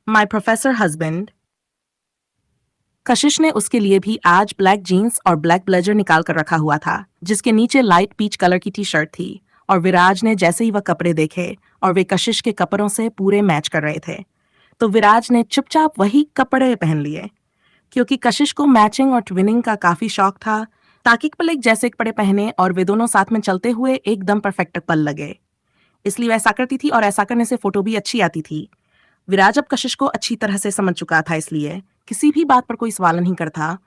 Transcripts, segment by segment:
My professor husband. कशिश ने उसके लिए भी आज ब्लैक जीन्स और ब्लैक ब्लेजर निकाल कर रखा हुआ था, जिसके नीचे लाइट पीच कलर की टी शर्ट थी। और विराज ने जैसे ही वह कपड़े देखे और वे कशिश के कपड़ों से पूरे मैच कर रहे थे, तो विराज ने चुपचाप वही कपड़े पहन लिए। क्योंकि कशिश को मैचिंग और ट्विनिंग का काफी शौक था, ताकि पलेक जैसे कपड़े पहने और वे दोनों साथ में चलते हुए एकदम परफेक्ट पल लगे। इसलिए वह ऐसा करती थी और ऐसा करने से फोटो भी अच्छी आती थी। विराज अब कशिश को अच्छी तरह से समझ चुका था, इसलिए किसी भी बात पर कोई सवाल नहीं करता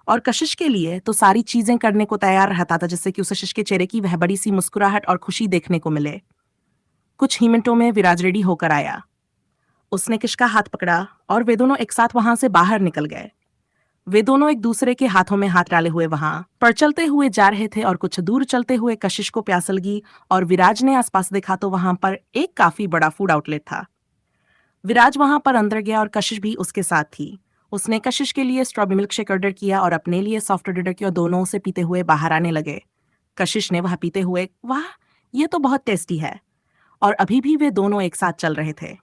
और कशिश के लिए तो सारी चीजें करने को तैयार रहता था, जिससे कि उसे कशिश के चेहरे की वह बड़ी सी मुस्कुराहट और खुशी देखने को मिले। कुछ ही मिनटों में विराज रेडी होकर आया। उसने किश का हाथ पकड़ा और वे दोनों एक साथ वहां से बाहर निकल गए। वे दोनों एक दूसरे के हाथों में हाथ डाले हुए वहां पर चलते हुए जा रहे थे और कुछ दूर चलते हुए कशिश को प्यास लगी और विराज ने आसपास देखा तो वहां पर एक काफी बड़ा फूड आउटलेट था। विराज वहां पर अंदर गया और कशिश भी उसके साथ थी। उसने कशिश के लिए स्ट्रॉबेरी मिल्क शेक ऑर्डर किया और अपने लिए सॉफ्ट ऑर्डर किया और दोनों उसे पीते हुए बाहर आने लगे। कशिश ने वह पीते हुए, वाह, ये तो बहुत टेस्टी है। और अभी भी वे दोनों एक साथ चल रहे थे।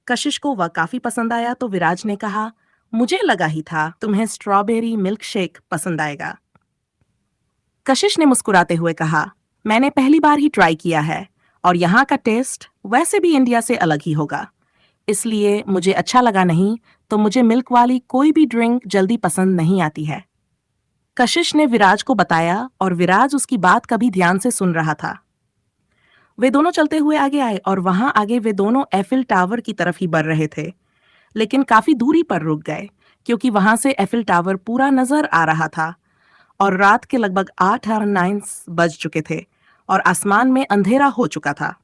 कशिश को वह काफी पसंद आया तो विराज ने कहा, मुझे लगा ही था तुम्हें स्ट्रॉबेरी मिल्क शेक पसंद आएगा। कशिश ने मुस्कुराते हुए कहा, मैंने पहली बार ही ट्राई किया है और यहाँ का टेस्ट वैसे भी इंडिया से अलग ही होगा, इसलिए मुझे अच्छा लगा। नहीं तो मुझे मिल्क वाली कोई भी ड्रिंक जल्दी पसंद नहीं आती है। कशिश ने विराज को बताया और विराज उसकी बात कभी ध्यान से सुन रहा था। वे दोनों चलते हुए आगे आए और वहां आगे वे दोनों एफिल टावर की तरफ ही बढ़ रहे थे, लेकिन काफी दूरी पर रुक गए क्योंकि वहां से एफिल टावर पूरा नजर आ रहा था और रात के लगभग 8 और 9 बज चुके थे और आसमान में अंधेरा हो चुका था।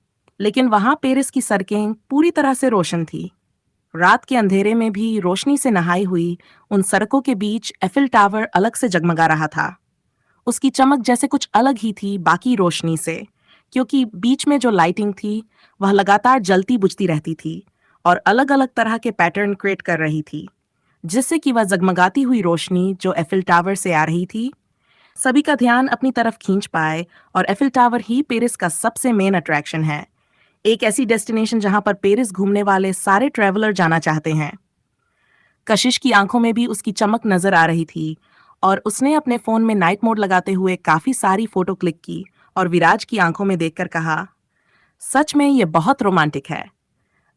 लेकिन वहां पेरिस की सड़कें पूरी तरह से रोशन थी। रात के अंधेरे में भी रोशनी से नहाई हुई उन सड़कों के बीच एफिल टावर अलग से जगमगा रहा था। उसकी चमक जैसे कुछ अलग ही थी बाकी रोशनी से, क्योंकि बीच में जो लाइटिंग थी वह लगातार जलती बुझती रहती थी और अलग अलग तरह के पैटर्न क्रिएट कर रही थी, जिससे कि वह जगमगाती हुई रोशनी जो एफिल टावर से आ रही थी सभी का ध्यान अपनी तरफ खींच पाए। और एफिल टावर ही पेरिस का सबसे मेन अट्रैक्शन है, एक ऐसी डेस्टिनेशन जहां पर पेरिस घूमने वाले सारे ट्रैवलर जाना चाहते हैं। कशिश की आंखों में भी उसकी चमक नजर आ रही थी और उसने अपने फोन में नाइट मोड लगाते हुए काफी सारी फोटो क्लिक की और विराज की आंखों में देखकर कहा, सच में ये बहुत रोमांटिक है।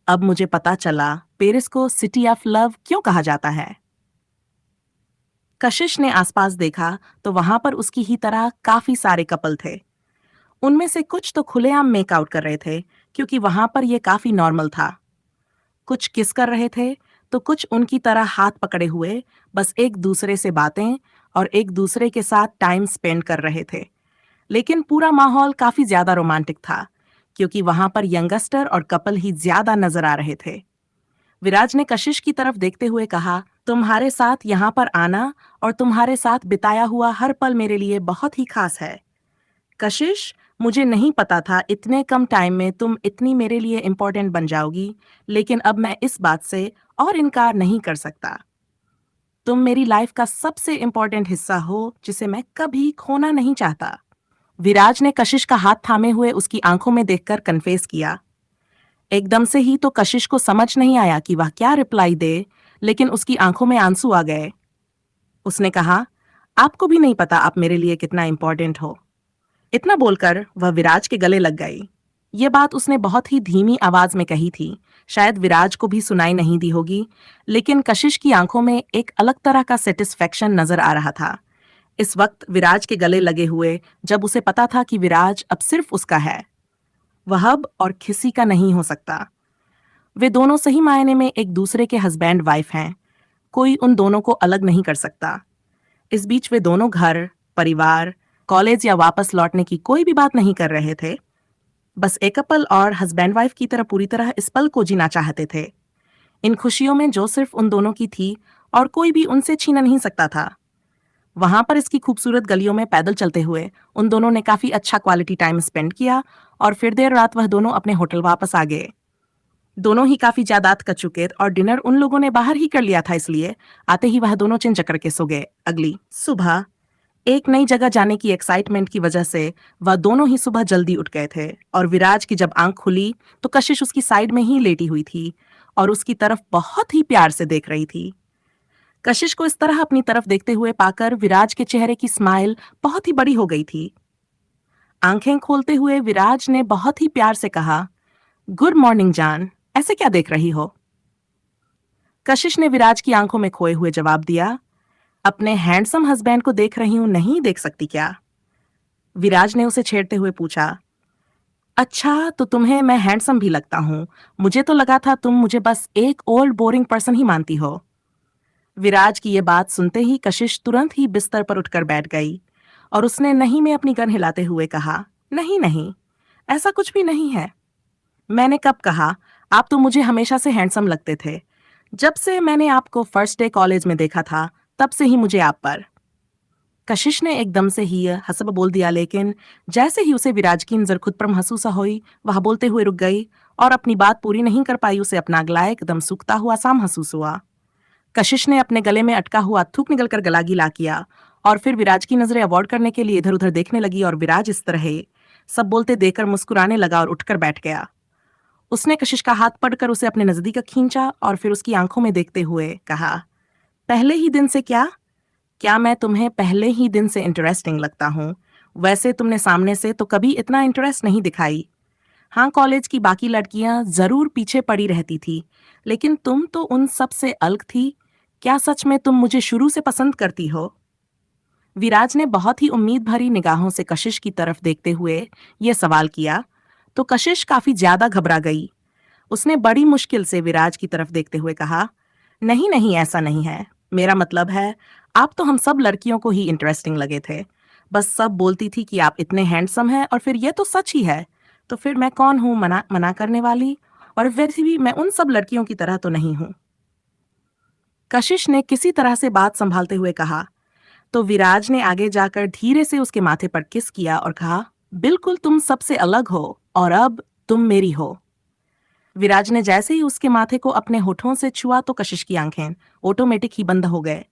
अब मुझे पता चला पेरिस को सिटी ऑफ लव क्यों कहा जाता है। कशिश ने आसपास देखा तो वहां पर उसकी ही तरह काफी सारे कपल थे। उनमें से कुछ तो खुलेआम मेकआउट कर रहे थे, क्योंकि वहां पर यह काफी नॉर्मल था। कुछ किस कर रहे थे तो कुछ उनकी तरह हाथ पकड़े हुए बस एक दूसरे से बातें और एक दूसरे के साथ टाइम स्पेंड कर रहे थे। लेकिन पूरा माहौल काफी ज्यादा रोमांटिक था, क्योंकि वहां पर यंगस्टर और कपल ही ज्यादा नजर आ रहे थे। विराज ने कशिश की तरफ देखते हुए कहा, तुम्हारे साथ यहाँ पर आना और तुम्हारे साथ बिताया हुआ हर पल मेरे लिए बहुत ही खास है। कशिश, मुझे नहीं पता था इतने कम टाइम में तुम इतनी मेरे लिए इम्पोर्टेंट बन जाओगी, लेकिन अब मैं इस बात से और इनकार नहीं कर सकता। तुम मेरी लाइफ का सबसे इम्पोर्टेंट हिस्सा हो जिसे मैं कभी खोना नहीं चाहता। विराज ने कशिश का हाथ थामे हुए उसकी आंखों में देखकर कन्फेस किया। एकदम से ही तो कशिश को समझ नहीं आया कि वह क्या रिप्लाई दे, लेकिन उसकी आंखों में आंसू आ गए। उसने कहा, आपको भी नहीं पता आप मेरे लिए कितना इम्पोर्टेंट हो। इतना बोलकर वह विराज के गले लग गई। ये बात उसने बहुत ही धीमी आवाज में कही थी, शायद विराज को भी सुनाई नहीं दी होगी, लेकिन कशिश की आंखों में एक अलग तरह का सेटिस्फैक्शन नजर आ रहा था इस वक्त विराज के गले लगे हुए, जब उसे पता था कि विराज अब सिर्फ उसका है, वह अब और किसी का नहीं हो सकता। वे दोनों सही मायने में एक दूसरे के हस्बैंड वाइफ हैं, कोई उन दोनों को अलग नहीं कर सकता। इस बीच वे दोनों घर, परिवार, कॉलेज या वापस लौटने की कोई भी बात नहीं कर रहे थे, बस एक कपल और हस्बैंड वाइफ की तरह पूरी तरह इस पल को जीना चाहते थे, इन खुशियों में जो सिर्फ उन दोनों की थी और कोई भी उनसे छीन नहीं सकता था। वहां पर इसकी खूबसूरत गलियों में पैदल चलते हुए उन दोनों ने काफी अच्छा क्वालिटी टाइम स्पेंड किया और फिर देर रात वह दोनों अपने होटल वापस आ गए। दोनों ही काफी ज्यादा कर चुके और डिनर उन लोगों ने बाहर ही कर लिया था, इसलिए आते ही वह दोनों चिन चकर के सो गए। अगली सुबह एक नई जगह जाने की एक्साइटमेंट की वजह से वह दोनों ही सुबह जल्दी उठ गए थे और विराज की जब आंख खुली तो कशिश उसकी साइड में ही लेटी हुई थी और उसकी तरफ बहुत ही प्यार से देख रही थी। कशिश को इस तरह अपनी तरफ देखते हुए पाकर विराज के चेहरे की स्माइल बहुत ही बड़ी हो गई थी। आंखें खोलते हुए विराज ने बहुत ही प्यार से कहा, गुड मॉर्निंग जान, ऐसे क्या देख रही हो? कशिश ने विराज की आंखों में खोए हुए जवाब दिया, अपने हैंडसम हस्बैंड को देख रही हूं, नहीं देख सकती क्या? विराज ने उसे छेड़ते हुए पूछा, अच्छा तो तुम्हें मैं हैंडसम भी लगता हूं। मुझे तो लगा था तुम मुझे बस एक ओल्ड बोरिंग पर्सन ही मानती हो। विराज की ये बात सुनते ही कशिश तुरंत ही बिस्तर पर उठकर बैठ गई और उसने नहीं में अपनी गन हिलाते हुए कहा, नहीं नहीं, ऐसा कुछ भी नहीं है। मैंने कब कहा? आप तो मुझे हमेशा से हैंडसम लगते थे। जब से मैंने आपको फर्स्ट डे कॉलेज में देखा था, तब से ही मुझे आप पर। कशिश ने एकदम से ही हसब बोल दिया, लेकिन जैसे ही उसे विराज की नजर खुद पर महसूस हुई, वह बोलते हुए रुक गई और अपनी बात पूरी नहीं कर पाई। उसे अपना गला एकदम सूखता हुआ सा महसूस हुआ। कशिश ने अपने गले में अटका हुआ थूक निकलकर गला गीला किया और फिर विराज की नजरें अवॉइड करने के लिए इधर उधर देखने लगी और विराज इस तरह सब बोलते देखकर मुस्कुराने लगा और उठकर बैठ गया। उसने कशिश का हाथ पकड़कर उसे अपने नजदीक खींचा और फिर उसकी आंखों में देखते हुए कहा, पहले ही दिन से क्या? क्या मैं तुम्हें पहले ही दिन से इंटरेस्टिंग लगता हूँ? वैसे तुमने सामने से तो कभी इतना इंटरेस्ट नहीं दिखाई। हाँ, कॉलेज की बाकी लड़कियां जरूर पीछे पड़ी रहती थी, लेकिन तुम तो उन सब से अलग थी। क्या सच में तुम मुझे शुरू से पसंद करती हो? विराज ने बहुत ही उम्मीद भरी निगाहों से कशिश की तरफ देखते हुए यह सवाल किया, तो कशिश काफी ज्यादा घबरा गई। उसने बड़ी मुश्किल से विराज की तरफ देखते हुए कहा, नहीं नहीं, ऐसा नहीं है। मेरा मतलब है, आप तो हम सब लड़कियों को ही इंटरेस्टिंग लगे थे। बस सब बोलती थी कि आप इतने हैंडसम हैं और फिर ये तो सच ही है। तो फिर मैं कौन हूं मना मना करने वाली? और वैसे भी मैं उन सब लड़कियों की तरह तो नहीं हूं। कशिश ने किसी तरह से बात संभालते हुए कहा। तो विराज ने आगे जाकर धीरे से उसके माथे पर किस किया और कहा, बिल्कुल तुम सबसे अलग हो और अब तुम मेरी हो। विराज ने जैसे ही उसके माथे को अपने होठों से छुआ तो कशिश की आंखें ऑटोमेटिक ही बंद हो गए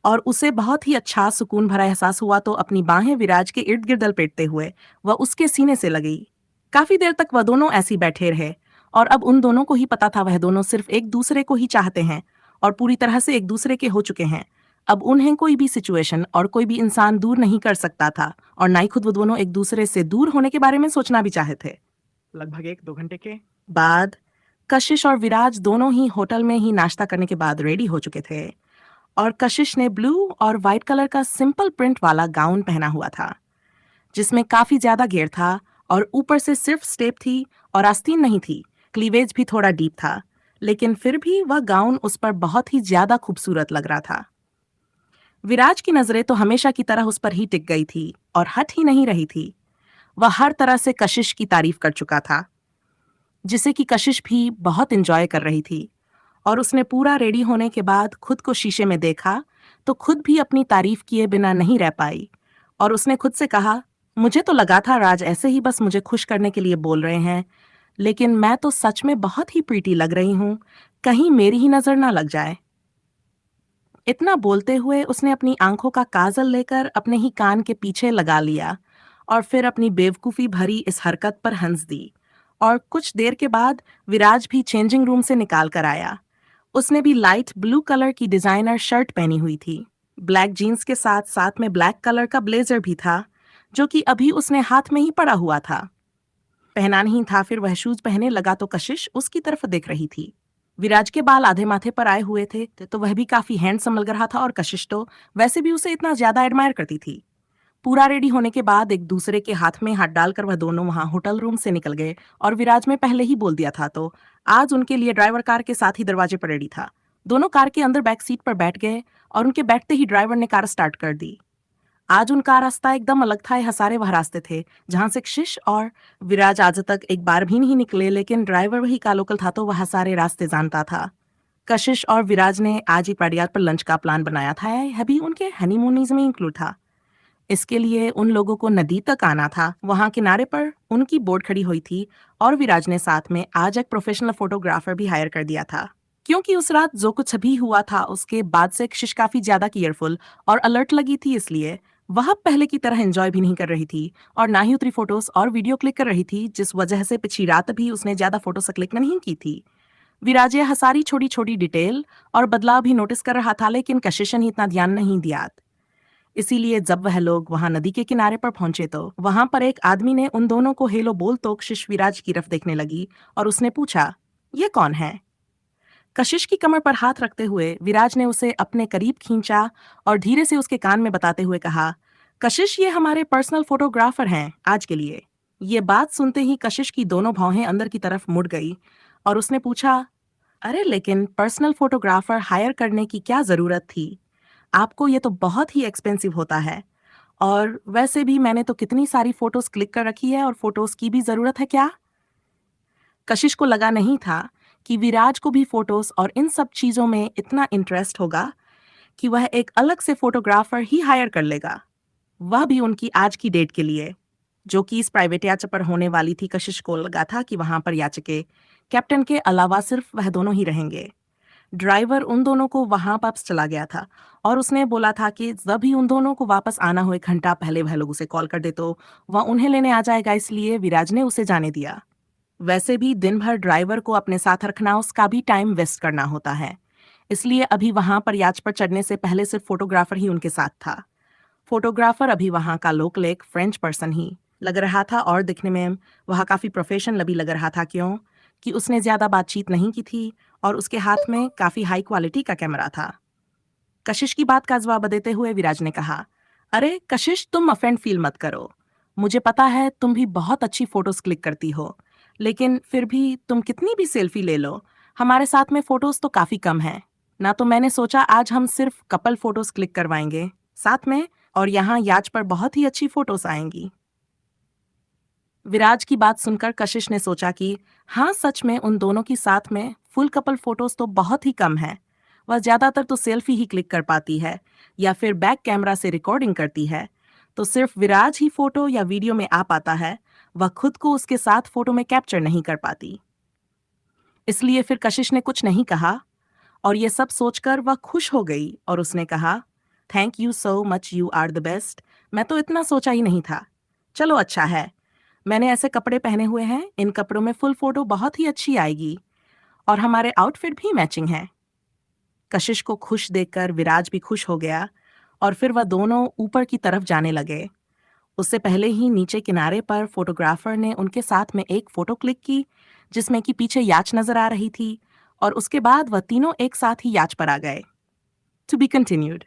और उसे बहुत ही अच्छा सुकून भरा एहसास हुआ। तो अपनी बाहें विराज के इर्द गिर्द लपेटते हुए वह उसके सीने से लगी। काफी देर तक वह दोनों ऐसी बैठे रहे और अब उन दोनों को ही पता था वह दोनों सिर्फ एक दूसरे को ही चाहते हैं और पूरी तरह से एक दूसरे के हो चुके हैं। अब उन्हें कोई भी सिचुएशन और कोई भी इंसान दूर नहीं कर सकता था और ना ही खुद वो दोनों एक दूसरे से दूर होने के बारे में सोचना भी चाहे थे। लगभग 1-2 घंटे के बाद कशिश और विराज दोनों ही होटल में ही नाश्ता करने के बाद रेडी हो चुके थे और कशिश ने ब्लू और वाइट कलर का सिंपल प्रिंट वाला गाउन पहना हुआ था, जिसमें काफी ज्यादा घेर था और ऊपर से सिर्फ स्टेप थी और आस्तीन नहीं थी। क्लीवेज भी थोड़ा डीप था, लेकिन फिर भी वह गाउन उस पर बहुत ही ज्यादा खूबसूरत लग रहा था। विराज की नजरें तो हमेशा की तरह उस पर ही टिक गई थी और हट ही नहीं रही थी। वह हर तरह से कशिश की तारीफ कर चुका था, जिसे कि कशिश भी बहुत इंजॉय कर रही थी। और उसने पूरा रेडी होने के बाद खुद को शीशे में देखा तो खुद भी अपनी तारीफ किए बिना नहीं रह पाई और उसने खुद से कहा, मुझे तो लगा था राज ऐसे ही बस मुझे खुश करने के लिए बोल रहे हैं, लेकिन मैं तो सच में बहुत ही प्रीटी लग रही हूँ, कहीं मेरी ही नजर ना लग जाए। इतना बोलते हुए उसने अपनी आंखों का काजल लेकर अपने ही कान के पीछे लगा लिया और फिर अपनी बेवकूफी भरी इस हरकत पर हंस दी। और कुछ देर के बाद विराज भी चेंजिंग रूम से निकाल कर आया। उसने भी लाइट ब्लू कलर की डिजाइनर शर्ट पहनी हुई थी। ब्लैक जीन्स के साथ साथ में ब्लैक कलर का ब्लेजर भी था, जो कि अभी उसने हाथ में ही पड़ा हुआ था। पहना नहीं था, फिर वह शूज पहने लगा तो कशिश उसकी तरफ देख रही थी। विराज के बाल आधे माथे पर आए हुए थे तो वह भी काफी हैंडसम लग रहा था और कशिश तो वैसे भी उसे इतना ज्यादा एडमायर करती थी। पूरा रेडी होने के बाद एक दूसरे के हाथ में हाथ डालकर वह दोनों वहां होटल रूम से निकल गए और विराज में पहले ही बोल दिया था तो आज उनके लिए ड्राइवर कार के साथ ही दरवाजे पर रेडी था। दोनों कार के अंदर बैक सीट पर बैठ गए और उनके बैठते ही ड्राइवर ने कार स्टार्ट कर दी। आज उनका रास्ता एकदम अलग था। यह सारे वह रास्ते थे जहां से कशिश और विराज आज तक एक बार भी नहीं निकले, लेकिन ड्राइवर वही का लोकल था तो वह सारे रास्ते जानता था। कशिश और विराज ने आज ही पाड़ियार पर लंच का प्लान बनाया था। यह भी उनके हनीमूनीज में इंक्लूड था। इसके लिए उन लोगों को नदी तक आना था। वहां किनारे पर उनकी बोट खड़ी हुई थी और विराज ने साथ में आज एक प्रोफेशनल फोटोग्राफर भी हायर कर दिया था, क्योंकि उस रात जो कुछ भी हुआ था उसके बाद से कशिश काफी ज्यादा केयरफुल और अलर्ट लगी थी। इसलिए वह पहले की तरह एंजॉय भी नहीं कर रही थी और ना ही उतरी फोटोज और वीडियो क्लिक कर रही थी, जिस वजह से पिछली रात भी उसने ज्यादा फोटोज क्लिक नहीं की थी। विराज यह सारी छोटी छोटी डिटेल और बदलाव भी नोटिस कर रहा था, लेकिन कशिश ने इतना ध्यान नहीं दिया। इसीलिए जब वह लोग वहां नदी के किनारे पर पहुंचे तो वहां पर एक आदमी ने उन दोनों को हेलो बोल तो कशिश विराज की तरफ देखने लगी और उसने पूछा, ये कौन है? कशिश की कमर पर हाथ रखते हुए विराज ने उसे अपने करीब खींचा और धीरे से उसके कान में बताते हुए कहा, कशिश ये हमारे पर्सनल फोटोग्राफर हैं आज के लिए। ये बात सुनते ही कशिश की दोनों भौहें अंदर की तरफ मुड़ गई और उसने पूछा, अरे लेकिन पर्सनल फोटोग्राफर हायर करने की क्या जरूरत थी? आपको ये तो बहुत ही एक्सपेंसिव होता है। और वैसे भी मैंने तो कितनी सारी फोटोज क्लिक कर रखी है और फोटोज की भी जरूरत है क्या? कशिश को लगा नहीं था कि विराज को भी फोटोज और इन सब चीजों में इतना इंटरेस्ट होगा कि वह एक अलग से फोटोग्राफर ही हायर कर लेगा, वह भी उनकी आज की डेट के लिए, जो कि इस प्राइवेट याच पर होने वाली थी। कशिश को लगा था कि वहां पर याचके कैप्टन के अलावा सिर्फ वह दोनों ही रहेंगे। ड्राइवर उन दोनों को वहां वापस चला गया था और उसने बोला था कि जब भी उन दोनों को वापस आना हो 1 घंटा पहले वह लोग उसे कॉल कर दे तो वह उन्हें लेने आ जाएगा, इसलिए विराज ने उसे जाने दिया। वैसे भी दिन भर ड्राइवर को अपने साथ रखना, उसका भी टाइम वेस्ट करना होता है, इसलिए अभी वहां पर याच पर चढ़ने से पहले सिर्फ फोटोग्राफर ही उनके साथ था। फोटोग्राफर अभी वहां का लोकल एक फ्रेंच पर्सन ही लग रहा था और दिखने में वह काफी प्रोफेशनल भी लग रहा था, क्यों कि उसने ज्यादा बातचीत नहीं की थी और उसके हाथ में काफी हाई क्वालिटी का कैमरा था। कशिश की बात का जवाब देते हुए विराज ने कहा, अरे कशिश, तुम अफेंड फील मत करो। मुझे पता है तुम भी बहुत अच्छी फोटोज क्लिक करती हो, लेकिन फिर भी तुम कितनी भी सेल्फी ले लो, हमारे साथ में फोटोज तो काफी कम है ना। तो मैंने सोचा आज हम सिर्फ कपल फोटोज क्लिक करवाएंगे साथ में, और यहाँ याच पर बहुत ही अच्छी फोटोज आएंगी। विराज की बात सुनकर कशिश ने सोचा कि हाँ, सच में उन दोनों की साथ में फुल कपल फोटोज तो बहुत ही कम है। वह ज्यादातर तो सेल्फी ही क्लिक कर पाती है या फिर बैक कैमरा से रिकॉर्डिंग करती है, तो सिर्फ विराज ही फोटो या वीडियो में आ पाता है। वह खुद को उसके साथ फोटो में कैप्चर नहीं कर पाती। इसलिए फिर कशिश ने कुछ नहीं कहा और ये सब सोचकर वह खुश हो गई और उसने कहा, thank you so much, you are the best. मैं तो इतना सोचा ही नहीं था। चलो अच्छा है, मैंने ऐसे कपड़े पहने हुए हैं, इन कपड़ों में फुल फोटो बहुत ही अच्छी आएगी और हमारे आउटफिट भी मैचिंग है। कशिश को खुश देखकर विराज भी खुश हो गया और फिर वह दोनों ऊपर की तरफ जाने लगे। उससे पहले ही नीचे किनारे पर फोटोग्राफर ने उनके साथ में एक फोटो क्लिक की जिसमें कि पीछे याच नजर आ रही थी और उसके बाद वह तीनों एक साथ ही याच पर आ गए। To be continued.